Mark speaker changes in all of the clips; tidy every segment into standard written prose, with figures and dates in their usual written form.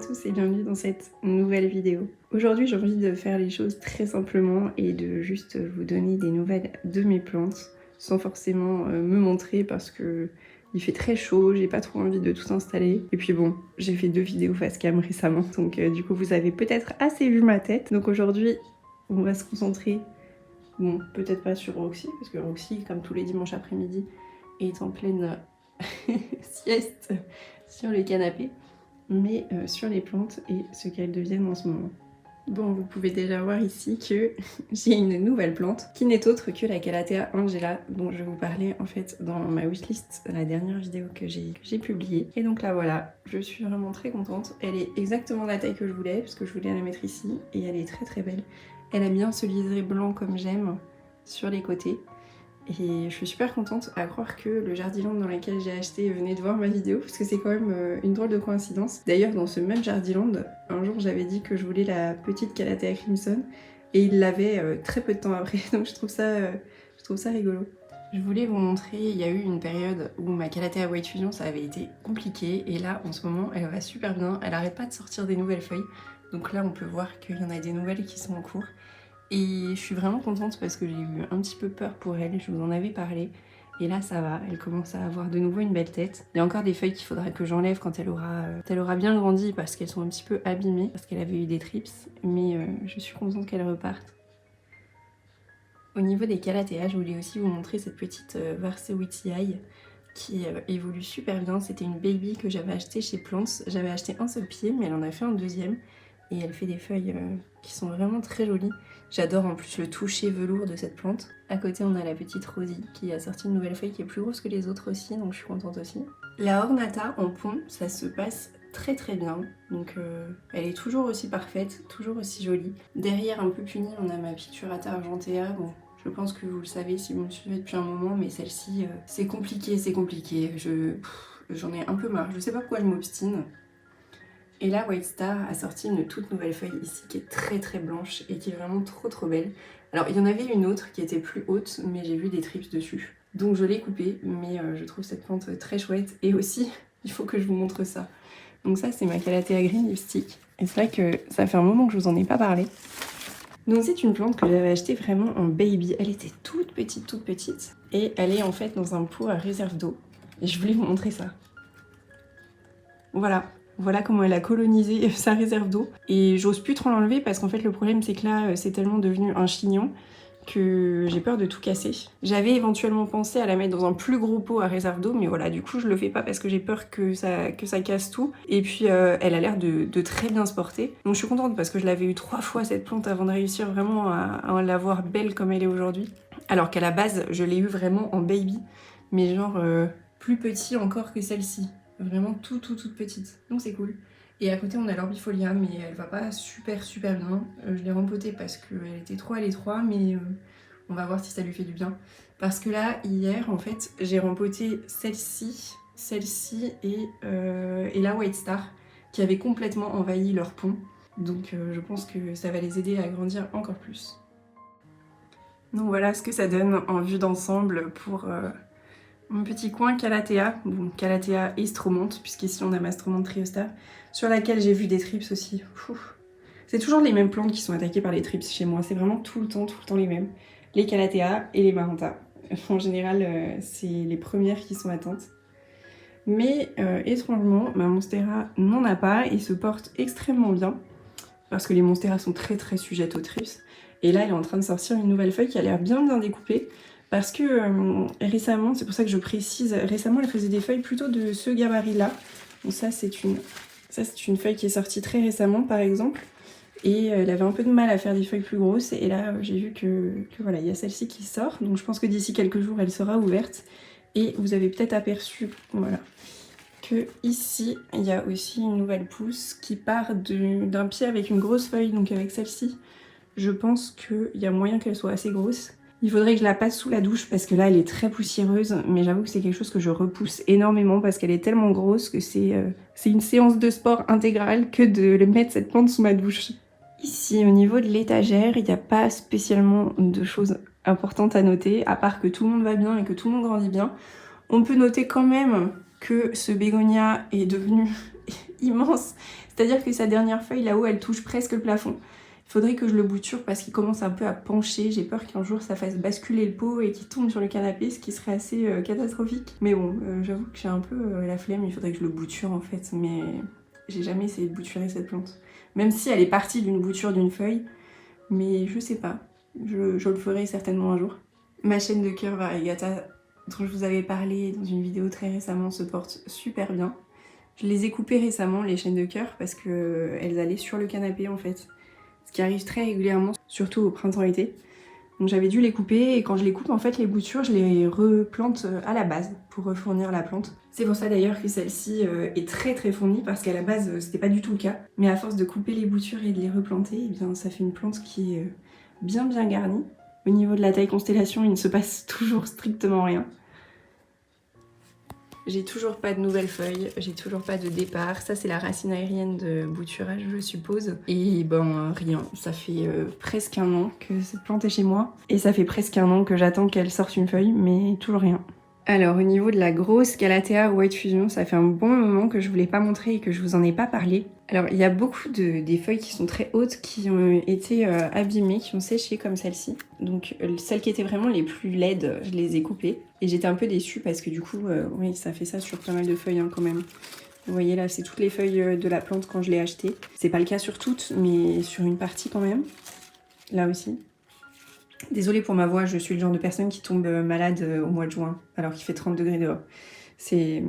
Speaker 1: tous et bienvenue dans cette nouvelle vidéo. Aujourd'hui j'ai envie de faire les choses très simplement et de juste vous donner des nouvelles de mes plantes sans forcément me montrer parce que il fait très chaud, j'ai pas trop envie de tout installer. Et puis bon, j'ai fait 2 vidéos face cam récemment donc du coup vous avez peut-être assez vu ma tête. Donc aujourd'hui on va se concentrer, bon peut-être pas sur Roxy parce que Roxy comme tous les dimanches après-midi est en pleine sieste sur le canapé, mais sur les plantes et ce qu'elles deviennent en ce moment. Bon, vous pouvez déjà voir ici que j'ai une nouvelle plante qui n'est autre que la Calathea Angela dont je vous parlais en fait dans ma wishlist, la dernière vidéo que j'ai publiée. Et donc là voilà, je suis vraiment très contente. Elle est exactement la taille que je voulais parce que je voulais la mettre ici et elle est très très belle. Elle a bien ce liseré blanc comme j'aime sur les côtés. Et je suis super contente, à croire que le Jardiland dans lequel j'ai acheté venait de voir ma vidéo, parce que c'est quand même une drôle de coïncidence. D'ailleurs, dans ce même Jardiland, un jour j'avais dit que je voulais la petite Calathea Crimson, et il l'avait très peu de temps après, donc je trouve ça rigolo. Je voulais vous montrer, il y a eu une période où ma Calathea White Fusion, ça avait été compliqué, et là, en ce moment, elle va super bien, elle arrête pas de sortir des nouvelles feuilles, donc là on peut voir qu'il y en a des nouvelles qui sont en cours. Et je suis vraiment contente parce que j'ai eu un petit peu peur pour elle, je vous en avais parlé. Et là ça va, elle commence à avoir de nouveau une belle tête. Il y a encore des feuilles qu'il faudra que j'enlève quand elle aura bien grandi parce qu'elles sont un petit peu abîmées, parce qu'elle avait eu des trips. Mais je suis contente qu'elle reparte. Au niveau des Calathea, je voulais aussi vous montrer cette petite Varsovii qui évolue super bien. C'était une baby que j'avais achetée chez Plants. J'avais acheté un seul pied, mais elle en a fait un deuxième. Et elle fait des feuilles qui sont vraiment très jolies. J'adore en plus le toucher velours de cette plante. À côté, on a la petite Rosie qui a sorti une nouvelle feuille qui est plus grosse que les autres aussi, donc je suis contente aussi. La Ornata en pont, ça se passe très très bien. Donc elle est toujours aussi parfaite, toujours aussi jolie. Derrière, un peu punie, on a ma Picturata Argentea. Bon, je pense que vous le savez si vous me suivez depuis un moment, mais celle-ci, c'est compliqué, c'est compliqué. J'en ai un peu marre. Je sais pas pourquoi je m'obstine. Et là, White Star a sorti une toute nouvelle feuille ici qui est très très blanche et qui est vraiment trop belle. Alors il y en avait une autre qui était plus haute, mais j'ai vu des trips dessus. Donc je l'ai coupée, mais je trouve cette plante très chouette. Et aussi, il faut que je vous montre ça. Donc ça, c'est ma Calathea Green Lipstick. Et c'est vrai que ça fait un moment que je vous en ai pas parlé. Donc c'est une plante que j'avais achetée vraiment en baby. Elle était toute petite. Et elle est en fait dans un pot à réserve d'eau. Et je voulais vous montrer ça. Voilà comment elle a colonisé sa réserve d'eau. Et j'ose plus trop l'enlever parce qu'en fait le problème c'est que là c'est tellement devenu un chignon que j'ai peur de tout casser. J'avais éventuellement pensé à la mettre dans un plus gros pot à réserve d'eau, mais voilà, du coup je le fais pas parce que j'ai peur que ça casse tout. Et puis elle a l'air de très bien se porter. Donc je suis contente parce que je l'avais eu 3 fois cette plante avant de réussir vraiment à la voir belle comme elle est aujourd'hui. Alors qu'à la base je l'ai eu vraiment en baby, mais genre plus petit encore que celle-ci. Vraiment toute petite, donc c'est cool. Et à côté on a l'Orbifolia, mais elle va pas super bien. Je l'ai rempotée parce qu'elle était trop à l'étroit, mais on va voir si ça lui fait du bien. Parce que là, hier en fait, j'ai rempoté celle-ci et la White Star, qui avait complètement envahi leur pont. Donc je pense que ça va les aider à grandir encore plus. Donc voilà ce que ça donne en vue d'ensemble pour... mon petit coin Calathea, bon Calathea et Stromonte, puisqu'ici on a ma Stromonte Triostar, sur laquelle j'ai vu des trips aussi. C'est toujours les mêmes plantes qui sont attaquées par les trips chez moi, c'est vraiment tout le temps les mêmes. Les Calathea et les Maranta. En général, c'est les premières qui sont atteintes. Mais étrangement, ma Monstera n'en a pas et se porte extrêmement bien, parce que les Monsteras sont très sujettes aux trips. Et là, elle est en train de sortir une nouvelle feuille qui a l'air bien découpée. Parce que récemment, c'est pour ça que je précise, récemment elle faisait des feuilles plutôt de ce gabarit-là. Donc ça c'est une feuille qui est sortie très récemment par exemple. Et elle avait un peu de mal à faire des feuilles plus grosses. Et là j'ai vu que voilà, il y a celle-ci qui sort. Donc je pense que d'ici quelques jours elle sera ouverte. Et vous avez peut-être aperçu, voilà, que ici il y a aussi une nouvelle pousse qui part d'un pied avec une grosse feuille. Donc avec celle-ci, je pense qu'il y a moyen qu'elle soit assez grosse. Il faudrait que je la passe sous la douche parce que là elle est très poussiéreuse, mais j'avoue que c'est quelque chose que je repousse énormément parce qu'elle est tellement grosse que c'est une séance de sport intégrale que de mettre cette plante sous ma douche. Ici au niveau de l'étagère, il n'y a pas spécialement de choses importantes à noter, à part que tout le monde va bien et que tout le monde grandit bien. On peut noter quand même que ce bégonia est devenu immense. C'est-à-dire que sa dernière feuille là-haut, elle touche presque le plafond. Il faudrait que je le bouture parce qu'il commence un peu à pencher. J'ai peur qu'un jour ça fasse basculer le pot et qu'il tombe sur le canapé, ce qui serait assez catastrophique. Mais bon, j'avoue que j'ai un peu la flemme, il faudrait que je le bouture en fait. Mais j'ai jamais essayé de bouturer cette plante. Même si elle est partie d'une bouture d'une feuille. Mais je sais pas, je le ferai certainement un jour. Ma chaîne de cœur variegata dont je vous avais parlé dans une vidéo très récemment se porte super bien. Je les ai coupées récemment, les chaînes de cœur, parce qu'elles allaient sur le canapé en fait. Ce qui arrive très régulièrement, surtout au printemps-été. Donc j'avais dû les couper et quand je les coupe, en fait, les boutures, je les replante à la base pour refournir la plante. C'est pour ça d'ailleurs que celle-ci est très très fournie parce qu'à la base, c'était pas du tout le cas. Mais à force de couper les boutures et de les replanter, eh bien, ça fait une plante qui est bien garnie. Au niveau de la taille constellation, il ne se passe toujours strictement rien. J'ai toujours pas de nouvelles feuilles, j'ai toujours pas de départ. Ça, c'est la racine aérienne de bouturage, je suppose. Et ben, rien. Ça fait presque un an que cette plante est chez moi. Et ça fait presque un an que j'attends qu'elle sorte une feuille, mais toujours rien. Alors, au niveau de la grosse Calathea White Fusion, ça fait un bon moment que je voulais pas montrer et que je vous en ai pas parlé. Alors, il y a beaucoup des feuilles qui sont très hautes qui ont été abîmées, qui ont séché comme celle-ci. Donc, celles qui étaient vraiment les plus laides, je les ai coupées. Et j'étais un peu déçue parce que du coup, oui, ça fait ça sur pas mal de feuilles hein, quand même. Vous voyez là, c'est toutes les feuilles de la plante quand je l'ai achetée. C'est pas le cas sur toutes, mais sur une partie quand même. Là aussi. Désolée pour ma voix, je suis le genre de personne qui tombe malade au mois de juin, alors qu'il fait 30 degrés dehors. C'est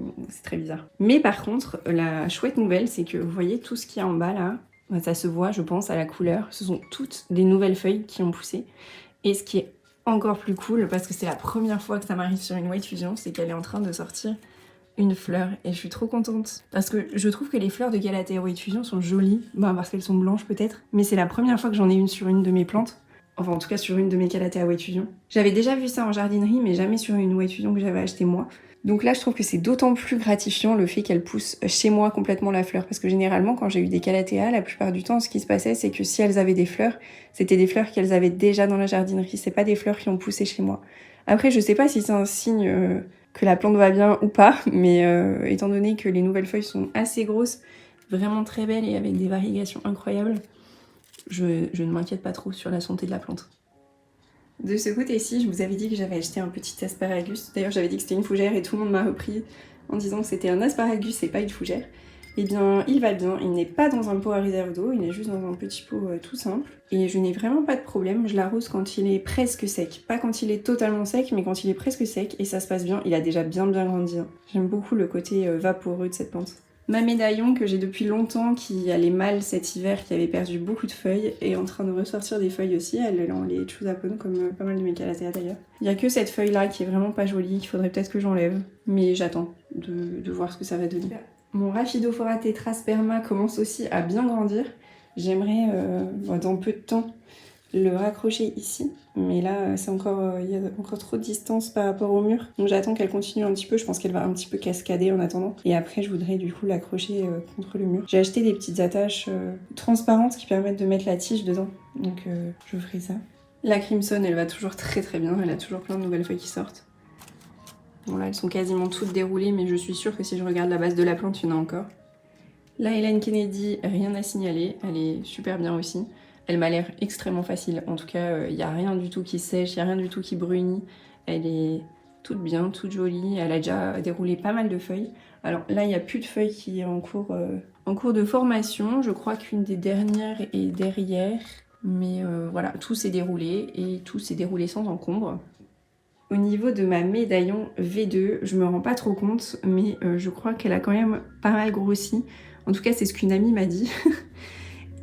Speaker 1: très bizarre. Mais par contre, la chouette nouvelle, c'est que vous voyez tout ce qu'il y a en bas là, ça se voit, je pense, à la couleur. Ce sont toutes des nouvelles feuilles qui ont poussé. Et ce qui est encore plus cool, parce que c'est la première fois que ça m'arrive sur une White Fusion, c'est qu'elle est en train de sortir une fleur. Et je suis trop contente. Parce que je trouve que les fleurs de Calathea White Fusion sont jolies. Ben, parce qu'elles sont blanches peut-être. Mais c'est la première fois que j'en ai une sur une de mes plantes. Enfin, en tout cas, sur une de mes Calathea White Fusion. J'avais déjà vu ça en jardinerie, mais jamais sur une White Fusion que j'avais achetée moi. Donc là, je trouve que c'est d'autant plus gratifiant le fait qu'elle pousse chez moi complètement la fleur. Parce que généralement, quand j'ai eu des Calathea, la plupart du temps, ce qui se passait, c'est que si elles avaient des fleurs, c'était des fleurs qu'elles avaient déjà dans la jardinerie. C'est pas des fleurs qui ont poussé chez moi. Après, je sais pas si c'est un signe que la plante va bien ou pas, mais étant donné que les nouvelles feuilles sont assez grosses, vraiment très belles et avec des variegations incroyables, je ne m'inquiète pas trop sur la santé de la plante. De ce côté-ci, je vous avais dit que j'avais acheté un petit asparagus. D'ailleurs, j'avais dit que c'était une fougère et tout le monde m'a repris en disant que c'était un asparagus et pas une fougère. Eh bien, il va bien. Il n'est pas dans un pot à réserve d'eau, il est juste dans un petit pot tout simple. Et je n'ai vraiment pas de problème. Je l'arrose quand il est presque sec. Pas quand il est totalement sec, mais quand il est presque sec. Et ça se passe bien. Il a déjà bien grandi. J'aime beaucoup le côté vaporeux de cette plante. Ma médaillon que j'ai depuis longtemps, qui allait mal cet hiver, qui avait perdu beaucoup de feuilles, est en train de ressortir des feuilles aussi. Elle est dans les chusapon comme pas mal de mes Calathea d'ailleurs. Il n'y a que cette feuille là qui est vraiment pas jolie, qu'il faudrait peut-être que j'enlève. Mais j'attends de voir ce que ça va donner. Mon Rhaphidophora tetrasperma commence aussi à bien grandir. J'aimerais dans peu de temps le raccrocher ici, mais là c'est encore il y a encore trop de distance par rapport au mur, donc j'attends qu'elle continue un petit peu. Je pense qu'elle va un petit peu cascader en attendant, et après je voudrais du coup l'accrocher contre le mur. J'ai acheté des petites attaches transparentes qui permettent de mettre la tige dedans, donc je ferai ça. La Crimson, elle va toujours très bien, elle a toujours plein de nouvelles feuilles qui sortent. Bon là elles sont quasiment toutes déroulées, mais je suis sûre que si je regarde la base de la plante, il y en a encore. La Helen Kennedy, rien à signaler, elle est super bien aussi. Elle m'a l'air extrêmement facile, en tout cas il n'y a rien du tout qui sèche, il n'y a rien du tout qui brunit. Elle est toute bien, toute jolie, elle a déjà déroulé pas mal de feuilles. Alors là il n'y a plus de feuilles qui est en cours de formation, je crois qu'une des dernières est derrière. Mais voilà, tout s'est déroulé et tout s'est déroulé sans encombre. Au niveau de ma médaillon V2, je me rends pas trop compte, mais je crois qu'elle a quand même pas mal grossi. En tout cas c'est ce qu'une amie m'a dit.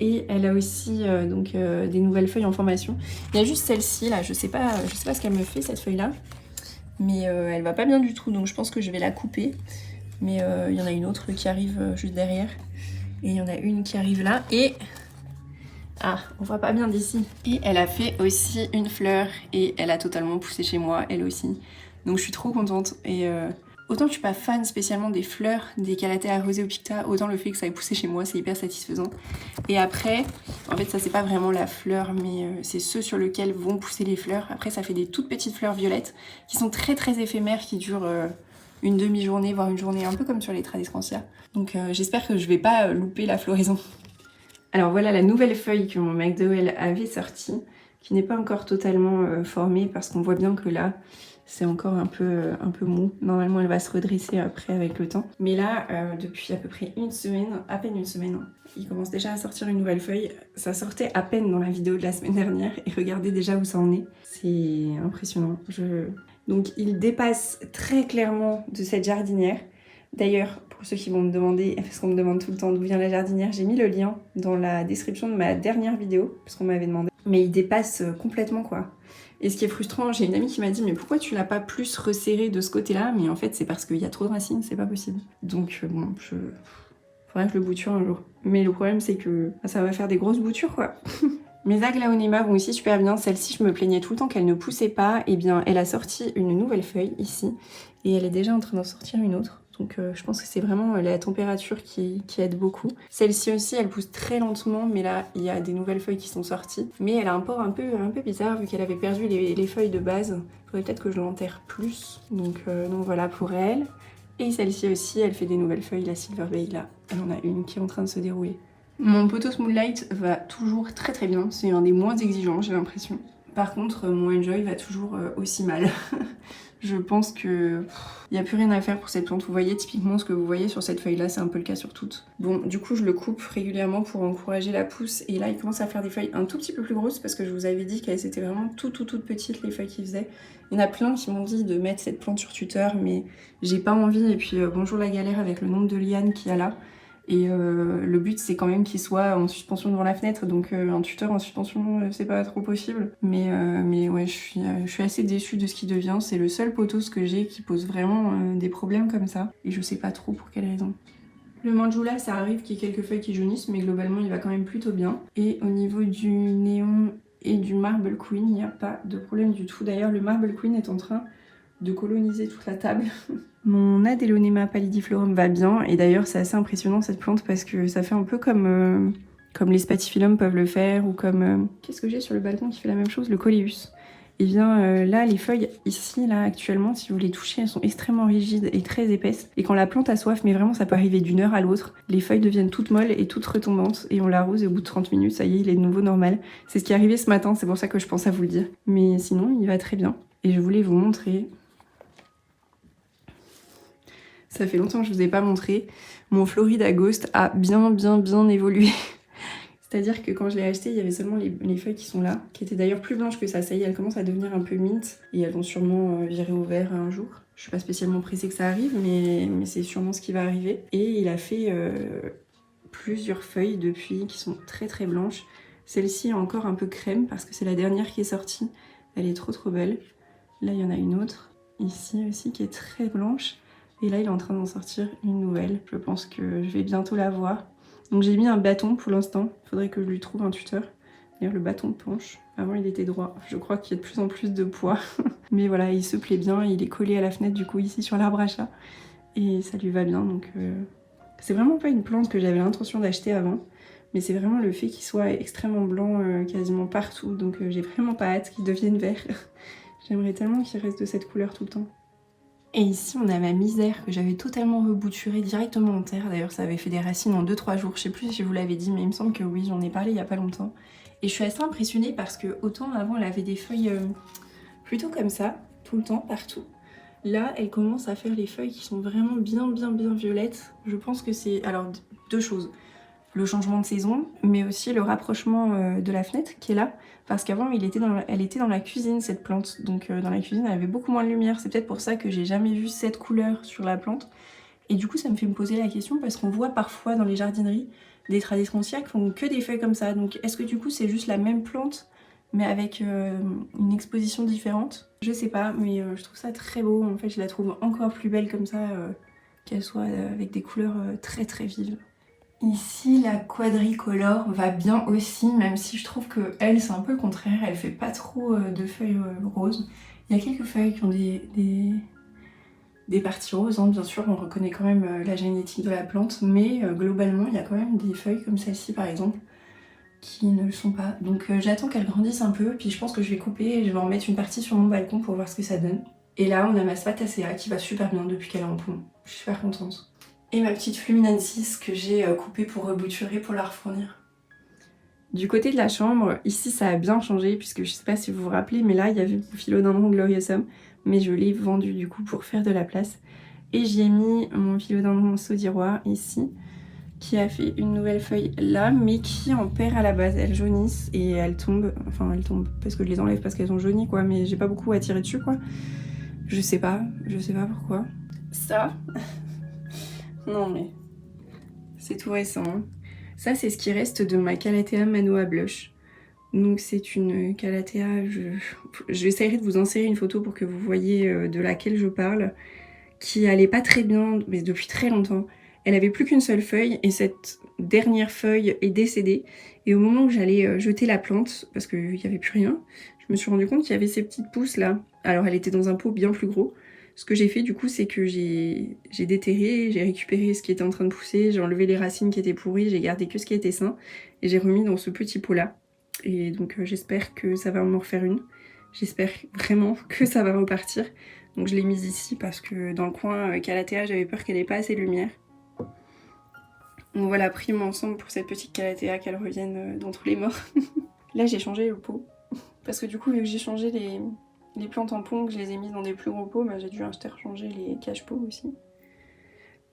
Speaker 1: Et elle a aussi des nouvelles feuilles en formation. Il y a juste celle-ci là, je sais pas ce qu'elle me fait cette feuille là. Mais elle va pas bien du tout, donc je pense que je vais la couper. Mais il y en a une autre qui arrive juste derrière. Et il y en a une qui arrive là. Et... ah, on voit pas bien d'ici. Et elle a fait aussi une fleur et elle a totalement poussé chez moi, elle aussi. Donc je suis trop contente. Et autant je suis pas fan spécialement des fleurs des Calathea Roseopicta, autant le fait que ça ait poussé chez moi, c'est hyper satisfaisant. Et après, en fait ça c'est pas vraiment la fleur, mais c'est ceux sur lesquels vont pousser les fleurs. Après ça fait des toutes petites fleurs violettes qui sont très éphémères, qui durent une demi-journée, voire une journée, un peu comme sur les Tradescantia. Donc j'espère que je vais pas louper la floraison. Alors voilà la nouvelle feuille que mon McDowell avait sortie, qui n'est pas encore totalement formée parce qu'on voit bien que là, c'est encore un peu mou. Normalement, elle va se redresser après avec le temps. Mais là, depuis à peu près une semaine, à peine une semaine, il commence déjà à sortir une nouvelle feuille. Ça sortait à peine dans la vidéo de la semaine dernière et regardez déjà où ça en est. C'est impressionnant. Donc il dépasse très clairement de cette jardinière. D'ailleurs, pour ceux qui vont me demander, parce qu'on me demande tout le temps d'où vient la jardinière, j'ai mis le lien dans la description de ma dernière vidéo, parce qu'on m'avait demandé. Mais il dépasse complètement quoi. Et ce qui est frustrant, j'ai une amie qui m'a dit mais pourquoi tu l'as pas plus resserré de ce côté-là? Mais en fait c'est parce qu'il y a trop de racines, c'est pas possible. Donc bon, faudrait que je le bouture un jour. Mais le problème c'est que ça va faire des grosses boutures quoi. Mes aglaonema vont aussi super bien. Celle-ci, je me plaignais tout le temps qu'elle ne poussait pas. Et bien, elle a sorti une nouvelle feuille ici. Et elle est déjà en train d'en sortir une autre. Donc je pense que c'est vraiment la température qui aide beaucoup. Celle-ci aussi, elle pousse très lentement. Mais là, il y a des nouvelles feuilles qui sont sorties. Mais elle a un port un peu bizarre vu qu'elle avait perdu les feuilles de base. Il faudrait peut-être que je l'enterre plus. Donc voilà pour elle. Et celle-ci aussi, elle fait des nouvelles feuilles. La Silver Bay, là, elle en a une qui est en train de se dérouler. Mon Pothos Moonlight va toujours très très bien, c'est un des moins exigeants j'ai l'impression. Par contre mon Enjoy va toujours aussi mal. Je pense que il n'y a plus rien à faire pour cette plante. Vous voyez typiquement ce que vous voyez sur cette feuille là, c'est un peu le cas sur toutes. Bon du coup je le coupe régulièrement pour encourager la pousse et là il commence à faire des feuilles un tout petit peu plus grosses parce que je vous avais dit qu'elles étaient vraiment toutes petites les feuilles qu'il faisait. Il y en a plein qui m'ont dit de mettre cette plante sur tuteur mais j'ai pas envie et puis bonjour la galère avec le nombre de lianes qu'il y a là. Et le but c'est quand même qu'il soit en suspension devant la fenêtre, donc un tuteur en suspension c'est pas trop possible. Mais ouais, je suis assez déçue de ce qui devient. C'est le seul pothos que j'ai qui pose vraiment des problèmes comme ça. Et je sais pas trop pour quelle raison. Le Manjula, ça arrive qu'il y ait quelques feuilles qui jaunissent, mais globalement il va quand même plutôt bien. Et au niveau du néon et du Marble Queen, il n'y a pas de problème du tout. D'ailleurs le Marble Queen est en train de coloniser toute la table. Mon Adelonema pallidiflorum va bien et d'ailleurs c'est assez impressionnant cette plante parce que ça fait un peu comme les spathiphyllum peuvent le faire ou comme... Qu'est-ce que j'ai sur le balcon qui fait la même chose? Le Coleus. Et bien là les feuilles ici là actuellement si vous les touchez elles sont extrêmement rigides et très épaisses et quand la plante a soif mais vraiment ça peut arriver d'une heure à l'autre, les feuilles deviennent toutes molles et toutes retombantes et on l'arrose et au bout de 30 minutes ça y est il est de nouveau normal. C'est ce qui est arrivé ce matin, c'est pour ça que je pense à vous le dire. Mais sinon il va très bien et je voulais vous montrer... Ça fait longtemps que je vous ai pas montré. Mon Florida Ghost a bien évolué. C'est-à-dire que quand je l'ai acheté, il y avait seulement les feuilles qui sont là, qui étaient d'ailleurs plus blanches que ça. Ça y est, elles commencent à devenir un peu mint et elles vont sûrement virer au vert un jour. Je suis pas spécialement pressée que ça arrive, mais c'est sûrement ce qui va arriver. Et il a fait plusieurs feuilles depuis qui sont très blanches. Celle-ci est encore un peu crème parce que c'est la dernière qui est sortie. Elle est trop belle. Là, il y en a une autre ici aussi qui est très blanche. Et là, il est en train d'en sortir une nouvelle. Je pense que je vais bientôt la voir. Donc j'ai mis un bâton pour l'instant. Il faudrait que je lui trouve un tuteur. D'ailleurs, le bâton penche. Avant, il était droit. Je crois qu'il y a de plus en plus de poids. Mais voilà, il se plaît bien. Il est collé à la fenêtre, du coup, ici, sur l'arbre à chat. Et ça lui va bien. Donc c'est vraiment pas une plante que j'avais l'intention d'acheter avant. Mais c'est vraiment le fait qu'il soit extrêmement blanc quasiment partout. Donc j'ai vraiment pas hâte qu'il devienne vert. J'aimerais tellement qu'il reste de cette couleur tout le temps. Et ici on a ma misère que j'avais totalement rebouturée directement en terre. D'ailleurs ça avait fait des racines en 2-3 jours. Je sais plus si je vous l'avais dit mais il me semble que oui, j'en ai parlé il y a pas longtemps. Et je suis assez impressionnée parce que autant avant elle avait des feuilles plutôt comme ça, tout le temps, partout. Là elle commence à faire les feuilles qui sont vraiment bien violettes. Je pense que c'est... Alors deux choses. Le changement de saison, mais aussi le rapprochement de la fenêtre qui est là. Parce qu'avant, elle était dans la cuisine, cette plante. Donc dans la cuisine, elle avait beaucoup moins de lumière. C'est peut-être pour ça que j'ai jamais vu cette couleur sur la plante. Et du coup, ça me fait me poser la question parce qu'on voit parfois dans les jardineries des Tradescantia qui font que des feuilles comme ça. Donc est-ce que du coup, c'est juste la même plante, mais avec une exposition différente? Je sais pas, mais je trouve ça très beau. En fait, je la trouve encore plus belle comme ça, qu'elle soit avec des couleurs très vives. Ici, la quadricolore va bien aussi, même si je trouve que elle, c'est un peu le contraire. Elle fait pas trop de feuilles roses. Il y a quelques feuilles qui ont des parties roses, hein. Bien sûr, on reconnaît quand même la génétique de la plante, mais globalement, il y a quand même des feuilles comme celle-ci, par exemple, qui ne le sont pas. Donc j'attends qu'elle grandisse un peu, puis je pense que je vais couper et je vais en mettre une partie sur mon balcon pour voir ce que ça donne. Et là, on a ma Spatacea qui va super bien depuis qu'elle est en pot. Je suis super contente. Et ma petite Fluminensis que j'ai coupée pour rebouturer pour la refournir. Du côté de la chambre, ici ça a bien changé puisque je sais pas si vous vous rappelez, mais là il y avait mon philodendron gloriosum, mais je l'ai vendu du coup pour faire de la place. Et j'y ai mis mon philodendron saudirois ici, qui a fait une nouvelle feuille là, mais qui en perd à la base. Elles jaunissent et elles tombent, enfin elles tombent parce que je les enlève parce qu'elles ont jauni quoi, mais j'ai pas beaucoup à tirer dessus quoi. Je sais pas pourquoi. Ça, non mais c'est tout récent. Hein. Ça c'est ce qui reste de ma Calathea Manoa Blush. Donc c'est une Calathea, j'essaierai de vous insérer une photo pour que vous voyez de laquelle je parle, qui allait pas très bien, mais depuis très longtemps. Elle avait plus qu'une seule feuille et cette dernière feuille est décédée. Et au moment où j'allais jeter la plante, parce qu'il n'y avait plus rien, je me suis rendu compte qu'il y avait ces petites pousses là. Alors elle était dans un pot bien plus gros. Ce que j'ai fait du coup c'est que j'ai déterré, j'ai récupéré ce qui était en train de pousser, j'ai enlevé les racines qui étaient pourries, j'ai gardé que ce qui était sain et j'ai remis dans ce petit pot là. Et donc j'espère que ça va m'en refaire une. J'espère vraiment que ça va repartir. Donc je l'ai mise ici parce que dans le coin Calathea, j'avais peur qu'elle ait pas assez de lumière. Donc voilà, prime ensemble pour cette petite Calathea qu'elle revienne dans tous les morts. Là j'ai changé le pot. Parce que du coup vu que j'ai changé les plantes en pot, que je les ai mises dans des plus gros pots, bah, j'ai dû interchanger les cache-pots aussi.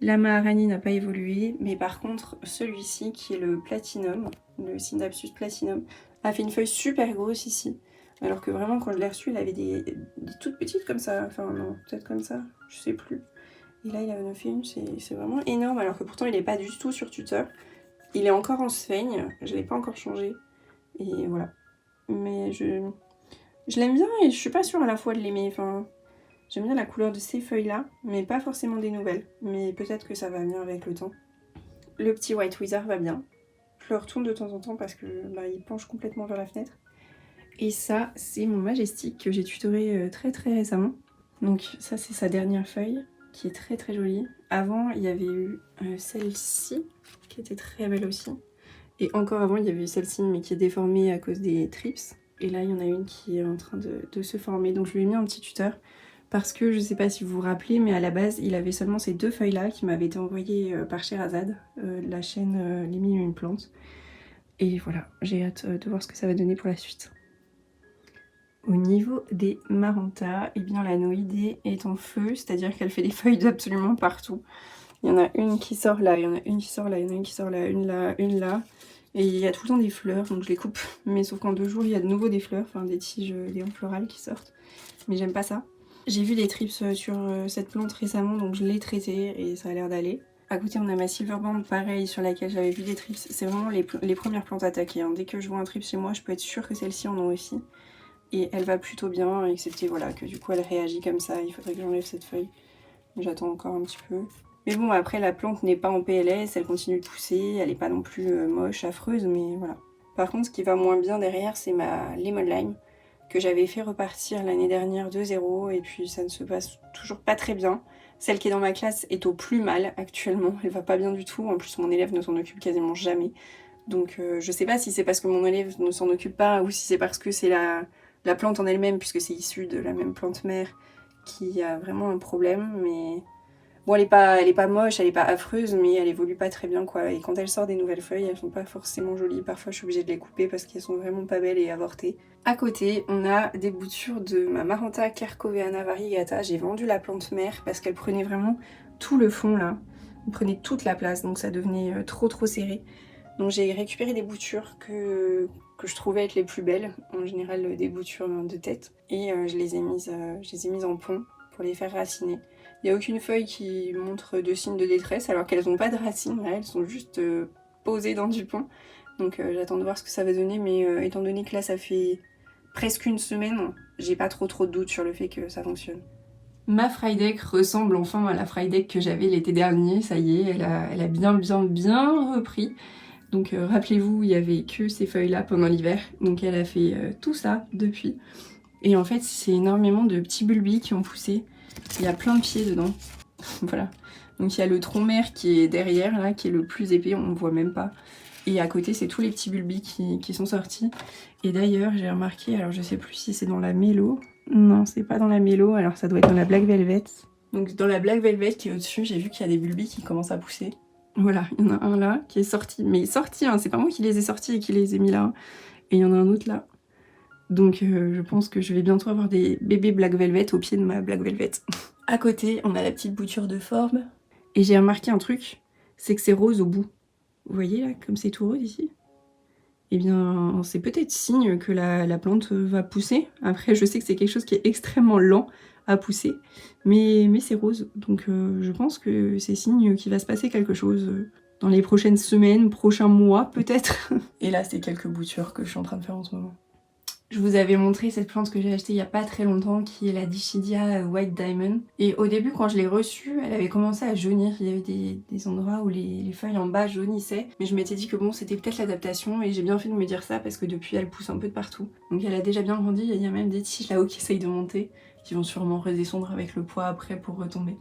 Speaker 1: La Maharani n'a pas évolué, mais par contre celui-ci qui est le Platinum, le Synapsus Platinum, a fait une feuille super grosse ici. Alors que vraiment quand je l'ai reçu il avait des toutes petites comme ça, enfin non, peut-être comme ça, je sais plus. Et là il en a fait une, c'est vraiment énorme alors que pourtant il n'est pas du tout sur tuteur. Il est encore en sphaigne, je l'ai pas encore changé. Et voilà. Mais je l'aime bien et je suis pas sûre à la fois de l'aimer, enfin... J'aime bien la couleur de ces feuilles là, mais pas forcément des nouvelles. Mais peut-être que ça va venir avec le temps. Le petit White Wizard va bien. Je le retourne de temps en temps parce que bah, il penche complètement vers la fenêtre. Et ça, c'est mon Majestic que j'ai tutoré très récemment. Donc ça, c'est sa dernière feuille, qui est très jolie. Avant, il y avait eu celle-ci, qui était très belle aussi. Et encore avant, il y avait eu celle-ci, mais qui est déformée à cause des trips. Et là, il y en a une qui est en train de se former. Donc je lui ai mis un petit tuteur. Parce que je sais pas si vous vous rappelez, mais à la base, il avait seulement ces deux feuilles-là qui m'avaient été envoyées par Sherazade, la chaîne Les Mille et une plantes. Et voilà, j'ai hâte de voir ce que ça va donner pour la suite. Au niveau des Maranta, eh bien la noïdée est en feu, c'est-à-dire qu'elle fait des feuilles d'absolument partout. Il y en a une qui sort là, il y en a une qui sort là, il y en a une qui sort là, une là, une là. Et il y a tout le temps des fleurs, donc je les coupe. Mais sauf qu'en 2 jours, il y a de nouveau des fleurs, enfin des tiges, des florales qui sortent. Mais j'aime pas ça. J'ai vu des trips sur cette plante récemment, donc je l'ai traitée et ça a l'air d'aller. À côté, on a ma Silverband, pareil, sur laquelle j'avais vu des trips. C'est vraiment les premières plantes attaquées. Hein. Dès que je vois un trip chez moi, je peux être sûre que celle-ci en a aussi. Et elle va plutôt bien, excepté voilà, que du coup elle réagit comme ça. Il faudrait que j'enlève cette feuille. J'attends encore un petit peu. Mais bon, après, la plante n'est pas en PLS, elle continue de pousser. Elle n'est pas non plus moche, affreuse, mais voilà. Par contre, ce qui va moins bien derrière, c'est ma Lemon Lime, que j'avais fait repartir l'année dernière de 0 et puis ça ne se passe toujours pas très bien. Celle qui est dans ma classe est au plus mal actuellement, elle va pas bien du tout, en plus mon élève ne s'en occupe quasiment jamais. Donc je sais pas si c'est parce que mon élève ne s'en occupe pas ou si c'est parce que c'est la plante en elle-même, puisque c'est issu de la même plante mère, qui a vraiment un problème, mais... Bon, elle est pas moche, elle est pas affreuse, mais elle évolue pas très bien, quoi. Et quand elle sort des nouvelles feuilles, elles sont pas forcément jolies. Parfois, je suis obligée de les couper parce qu'elles sont vraiment pas belles et avortées. À côté, on a des boutures de ma Maranta Kerkoveana variegata. J'ai vendu la plante mère parce qu'elle prenait vraiment tout le fond, là. Elle prenait toute la place, donc ça devenait trop serré. Donc j'ai récupéré des boutures que je trouvais être les plus belles, en général des boutures de tête. Et je les ai mises en pont pour les faire raciner. Il n'y a aucune feuille qui montre de signes de détresse alors qu'elles n'ont pas de racines, elles sont juste posées dans du pont. Donc j'attends de voir ce que ça va donner, mais étant donné que là ça fait presque une semaine, j'ai pas trop de doutes sur le fait que ça fonctionne. Ma Frydek ressemble enfin à la Frydek que j'avais l'été dernier, ça y est, elle a bien repris. Donc rappelez-vous, il y avait que ces feuilles-là pendant l'hiver, donc elle a fait tout ça depuis. Et en fait, c'est énormément de petits bulbis qui ont poussé. Il y a plein de pieds dedans. Voilà. Donc il y a le tronc mère qui est derrière, là, qui est le plus épais, on ne voit même pas. Et à côté, c'est tous les petits bulbis qui sont sortis. Et d'ailleurs, j'ai remarqué, alors je sais plus si c'est dans la mélo. Non, c'est pas dans la mélo, alors ça doit être dans la Black Velvet. Donc dans la Black Velvet qui est au-dessus, j'ai vu qu'il y a des bulbis qui commencent à pousser. Voilà, il y en a un là qui est sorti. Mais sorti, hein, c'est pas moi qui les ai sortis et qui les ai mis là. Et il y en a un autre là. Donc je pense que je vais bientôt avoir des bébés Black Velvet au pied de ma Black Velvet. À côté, on a la petite bouture de forme. Et j'ai remarqué un truc, c'est que c'est rose au bout. Vous voyez là, comme c'est tout rose ici? Eh bien, c'est peut-être signe que la plante va pousser. Après, je sais que c'est quelque chose qui est extrêmement lent à pousser, mais c'est rose. Donc je pense que c'est signe qu'il va se passer quelque chose dans les prochaines semaines, prochains mois peut-être. Et là, c'est quelques boutures que je suis en train de faire en ce moment. Je vous avais montré cette plante que j'ai achetée il y a pas très longtemps, qui est la Dischidia White Diamond. Et au début, quand je l'ai reçue, elle avait commencé à jaunir. Il y avait des endroits où les feuilles en bas jaunissaient. Mais je m'étais dit que bon, c'était peut-être l'adaptation. Et j'ai bien fait de me dire ça parce que depuis, elle pousse un peu de partout. Donc elle a déjà bien grandi. Il y a même des tiges là-haut qui essayent de monter, qui vont sûrement redescendre avec le poids après pour retomber.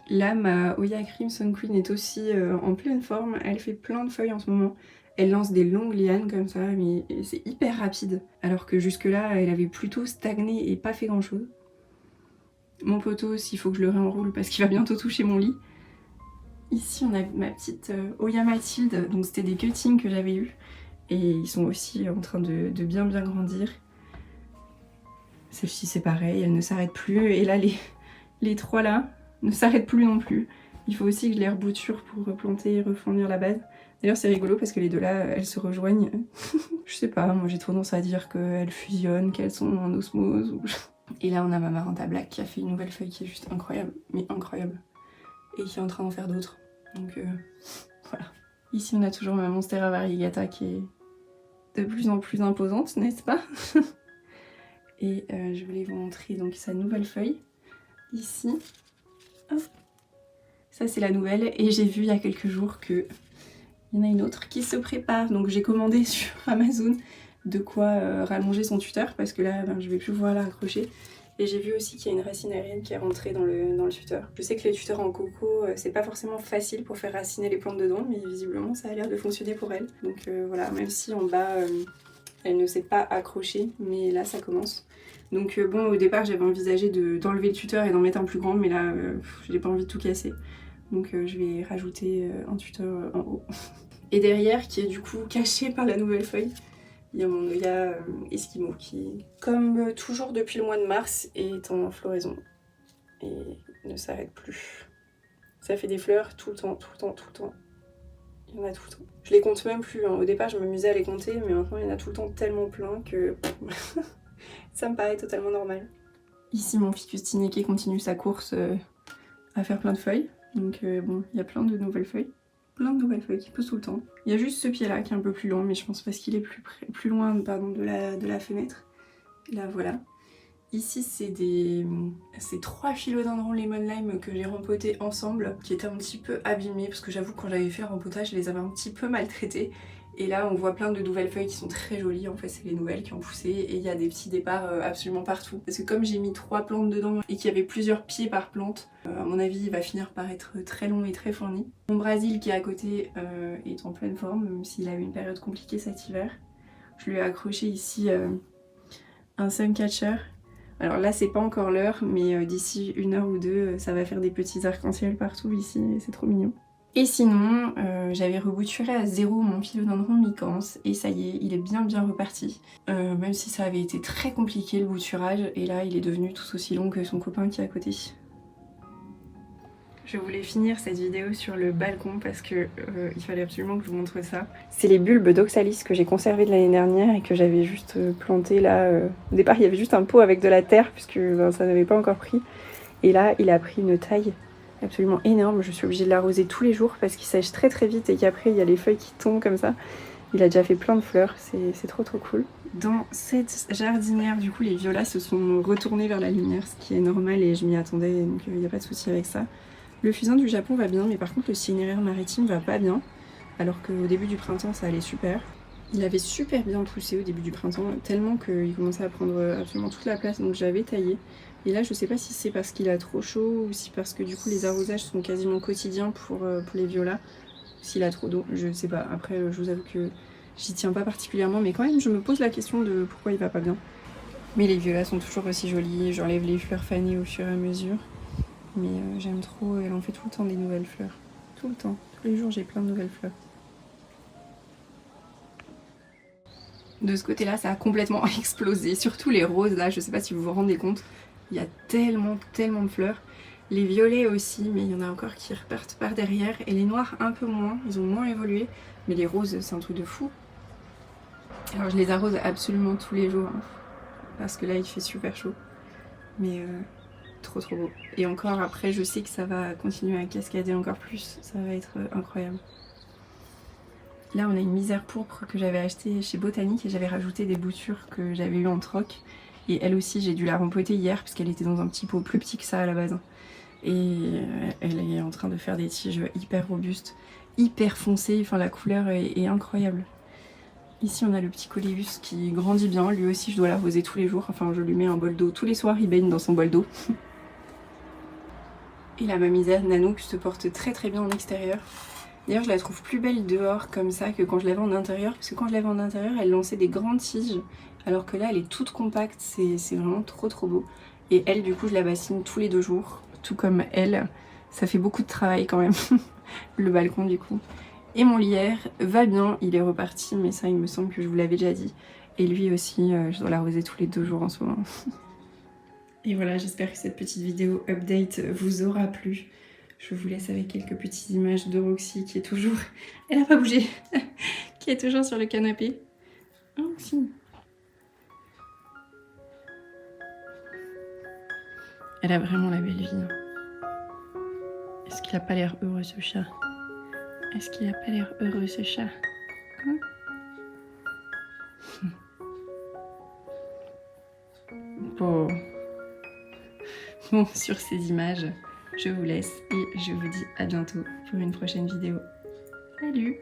Speaker 1: Là, ma Oya Crimson Queen est aussi en pleine forme. Elle fait plein de feuilles en ce moment. Elle lance des longues lianes comme ça, mais c'est hyper rapide. Alors que jusque-là, elle avait plutôt stagné et pas fait grand-chose. Mon poteau, s'il faut que je le réenroule parce qu'il va bientôt toucher mon lit. Ici, on a ma petite Oya Mathilde. Donc c'était des cuttings que j'avais eus. Et ils sont aussi en train de bien grandir. Celle-ci, c'est pareil, elle ne s'arrête plus. Et là, les trois là ne s'arrêtent plus non plus. Il faut aussi que je les rebouture pour replanter et refournir la base. D'ailleurs c'est rigolo parce que les deux là, elles se rejoignent. Je sais pas, moi j'ai tendance à dire qu'elles fusionnent, qu'elles sont en osmose. Et là on a ma Maranta Black qui a fait une nouvelle feuille qui est juste incroyable, mais incroyable. Et qui est en train d'en faire d'autres. Donc voilà. Ici on a toujours ma Monstera variegata qui est de plus en plus imposante, n'est-ce pas? Et je voulais vous montrer donc sa nouvelle feuille. Ici. Hop. Ça c'est la nouvelle et j'ai vu il y a quelques jours que il y en a une autre qui se prépare. Donc j'ai commandé sur Amazon de quoi rallonger son tuteur parce que là je vais plus pouvoir la raccrocher. Et j'ai vu aussi qu'il y a une racine aérienne qui est rentrée dans le tuteur. Je sais que les tuteurs en coco c'est pas forcément facile pour faire raciner les plantes dedans, mais visiblement ça a l'air de fonctionner pour elle. Donc voilà, même si en bas elle ne s'est pas accrochée, mais là ça commence. Donc bon, au départ j'avais envisagé d'enlever le tuteur et d'en mettre un plus grand, mais là j'ai pas envie de tout casser. Donc je vais rajouter un tuteur en haut. Et derrière, qui est du coup caché par la nouvelle feuille, il y a mon Oya Eskimo qui, comme toujours depuis le mois de mars, est en floraison et ne s'arrête plus. Ça fait des fleurs tout le temps, tout le temps, tout le temps. Il y en a tout le temps. Je les compte même plus, hein. Au départ je m'amusais à les compter, mais maintenant il y en a tout le temps tellement plein que ça me paraît totalement normal. Ici mon ficus Tini qui continue sa course à faire plein de feuilles. Donc bon, il y a plein de nouvelles feuilles. Plein de nouvelles feuilles qui poussent tout le temps. Il y a juste ce pied là qui est un peu plus long, mais je pense parce qu'il est plus loin pardon, de la fenêtre. Là voilà. Ici c'est 3 philodendrons lemon lime que j'ai rempotés ensemble, qui étaient un petit peu abîmés, parce que j'avoue quand j'avais fait un rempotage, je les avais un petit peu maltraités. Et là on voit plein de nouvelles feuilles qui sont très jolies, en fait c'est les nouvelles qui ont poussé et il y a des petits départs absolument partout. Parce que comme j'ai mis 3 plantes dedans et qu'il y avait plusieurs pieds par plante, à mon avis il va finir par être très long et très fourni. Mon Brésil qui est à côté est en pleine forme, même s'il a eu une période compliquée cet hiver. Je lui ai accroché ici un suncatcher. Alors là c'est pas encore l'heure, mais d'ici 1 heure ou 2 ça va faire des petits arcs-en-ciel partout ici et c'est trop mignon. Et sinon, j'avais rebouturé à 0 mon philodendron micans et ça y est, il est bien reparti. Même si ça avait été très compliqué le bouturage, et là il est devenu tout aussi long que son copain qui est à côté. Je voulais finir cette vidéo sur le balcon parce que il fallait absolument que je vous montre ça. C'est les bulbes d'oxalis que j'ai conservés de l'année dernière et que j'avais juste planté là. Au départ il y avait juste un pot avec de la terre puisque ça n'avait pas encore pris. Et là il a pris une taille absolument énorme. Je suis obligée de l'arroser tous les jours parce qu'il sèche très vite et qu'après il y a les feuilles qui tombent comme ça. Il a déjà fait plein de fleurs, c'est trop cool. Dans cette jardinière, du coup, les violas se sont retournés vers la lumière, ce qui est normal et je m'y attendais, donc il n'y a pas de souci avec ça. Le fusain du Japon va bien, mais par contre le cinéraire maritime va pas bien, alors qu'au début du printemps ça allait super. Il avait super bien poussé au début du printemps, tellement qu'il commençait à prendre absolument toute la place, donc j'avais taillé. Et là je sais pas si c'est parce qu'il a trop chaud ou si parce que du coup les arrosages sont quasiment quotidiens pour les violas. s'il a trop d'eau, je sais pas. Après, je vous avoue que j'y tiens pas particulièrement, mais quand même, je me pose la question de pourquoi il va pas bien. Mais les violets sont toujours aussi jolis, j'enlève les fleurs fanées au fur et à mesure. Mais j'aime trop, elle en fait tout le temps des nouvelles fleurs. Tout le temps, tous les jours j'ai plein de nouvelles fleurs. De ce côté-là, ça a complètement explosé, surtout les roses là, je sais pas si vous vous rendez compte. Il y a tellement de fleurs. Les violets aussi, mais il y en a encore qui repartent par derrière. Et les noirs un peu moins, ils ont moins évolué. Mais les roses, c'est un truc de fou. Alors je les arrose absolument tous les jours, hein, parce que là il fait super chaud. Mais trop beau. Et encore après, je sais que ça va continuer à cascader encore plus, ça va être incroyable. Là on a une misère pourpre que j'avais achetée chez Botanique et j'avais rajouté des boutures que j'avais eues en troc. Et elle aussi j'ai dû la rempoter hier parce qu'elle était dans un petit pot plus petit que ça à la base. Et elle est en train de faire des tiges hyper robustes, hyper foncées, enfin la couleur est incroyable. Ici on a le petit Coléus qui grandit bien, lui aussi je dois l'arroser tous les jours, enfin je lui mets un bol d'eau tous les soirs, il baigne dans son bol d'eau. Et la Mamisère Nanook se porte très bien en extérieur. D'ailleurs je la trouve plus belle dehors comme ça que quand je l'avais en intérieur, parce que quand je l'avais en intérieur elle lançait des grandes tiges, alors que là elle est toute compacte, c'est vraiment trop beau. Et elle du coup je la bassine tous les 2 jours, tout comme elle, ça fait beaucoup de travail quand même, le balcon du coup. Et mon lierre va bien, il est reparti, mais ça il me semble que je vous l'avais déjà dit. Et lui aussi, je dois l'arroser tous les 2 jours en ce moment. Et voilà, j'espère que cette petite vidéo update vous aura plu. Je vous laisse avec quelques petites images de Roxy qui est toujours... Elle n'a pas bougé. Qui est toujours sur le canapé. Oh, si. Elle a vraiment la belle vie. Est-ce qu'il a pas l'air heureux ce chat? Est-ce qu'il a pas l'air heureux ce chat? Hein? Bon. Bon, sur ces images, je vous laisse et je vous dis à bientôt pour une prochaine vidéo. Salut!